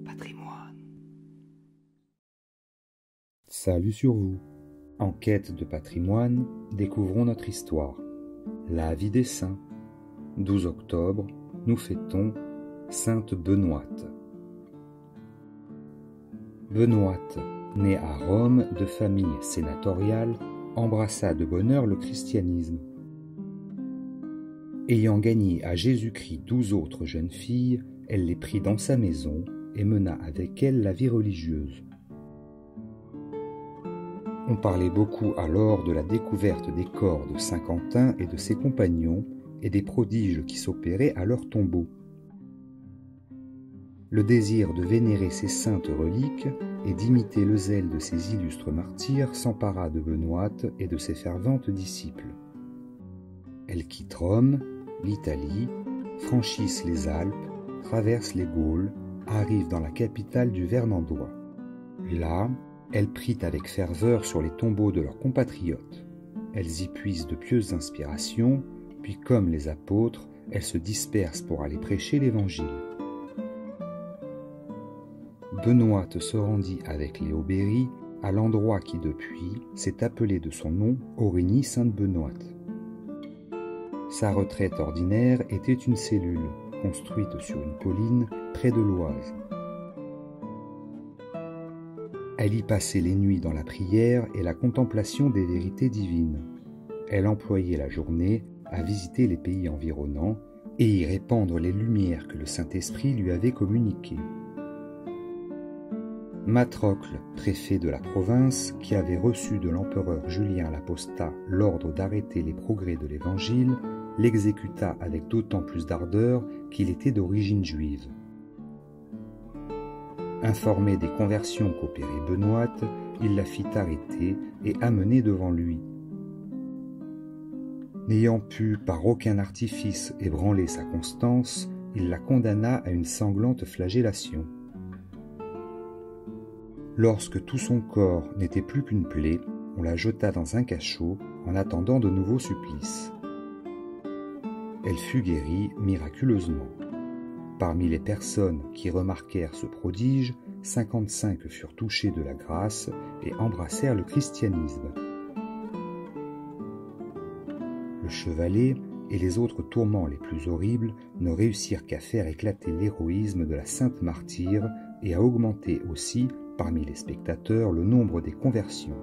Patrimoine. Salut sur vous. En quête de patrimoine, découvrons notre histoire. La vie des saints. 12 octobre, nous fêtons Sainte Benoîte. Benoîte, née à Rome de famille sénatoriale, embrassa de bonne heure le christianisme. Ayant gagné à Jésus-Christ 12 autres jeunes filles, elle les prit dans sa maison et mena avec elle la vie religieuse. On parlait beaucoup alors de la découverte des corps de saint Quentin et de ses compagnons et des prodiges qui s'opéraient à leur tombeau. Le désir de vénérer ces saintes reliques et d'imiter le zèle de ces illustres martyrs s'empara de Benoîte et de ses ferventes disciples. Elles quittent Rome, l'Italie, franchissent les Alpes, traversent les Gaules, arrivent dans la capitale du Vernandois. Là, elles prient avec ferveur sur les tombeaux de leurs compatriotes. Elles y puisent de pieuses inspirations, puis comme les apôtres, elles se dispersent pour aller prêcher l'Évangile. Benoîte se rendit avec Léobéry à l'endroit qui depuis s'est appelé de son nom Aurigny-Sainte-Benoîte. Sa retraite ordinaire était une cellule construite sur une colline près de l'Oise. Elle y passait les nuits dans la prière et la contemplation des vérités divines. Elle employait la journée à visiter les pays environnants et y répandre les lumières que le Saint-Esprit lui avait communiquées. Matrocle, préfet de la province, qui avait reçu de l'empereur Julien l'Apostat l'ordre d'arrêter les progrès de l'Évangile, l'exécuta avec d'autant plus d'ardeur qu'il était d'origine juive. Informé des conversions qu'opérait Benoîte, il la fit arrêter et amener devant lui. N'ayant pu par aucun artifice ébranler sa constance, il la condamna à une sanglante flagellation. Lorsque tout son corps n'était plus qu'une plaie, on la jeta dans un cachot en attendant de nouveaux supplices. Elle fut guérie miraculeusement. Parmi les personnes qui remarquèrent ce prodige, 55 furent touchés de la grâce et embrassèrent le christianisme. Le chevalet et les autres tourments les plus horribles ne réussirent qu'à faire éclater l'héroïsme de la sainte martyre et à augmenter aussi, parmi les spectateurs, le nombre des conversions.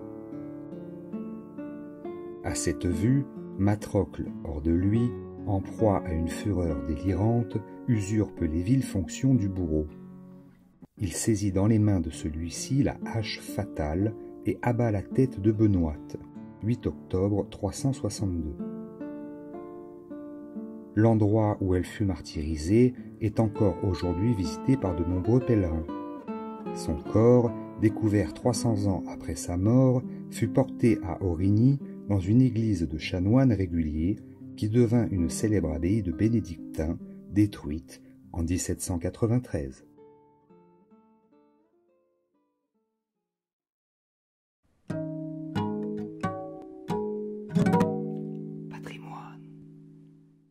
À cette vue, Matrocle, hors de lui, en proie à une fureur délirante, usurpe les viles fonctions du bourreau. Il saisit dans les mains de celui-ci la hache fatale et abat la tête de Benoîte, 8 octobre 362. L'endroit où elle fut martyrisée est encore aujourd'hui visité par de nombreux pèlerins. Son corps, découvert 300 ans après sa mort, fut porté à Aurigny dans une église de chanoines réguliers qui devint une célèbre abbaye de bénédictins, détruite en 1793.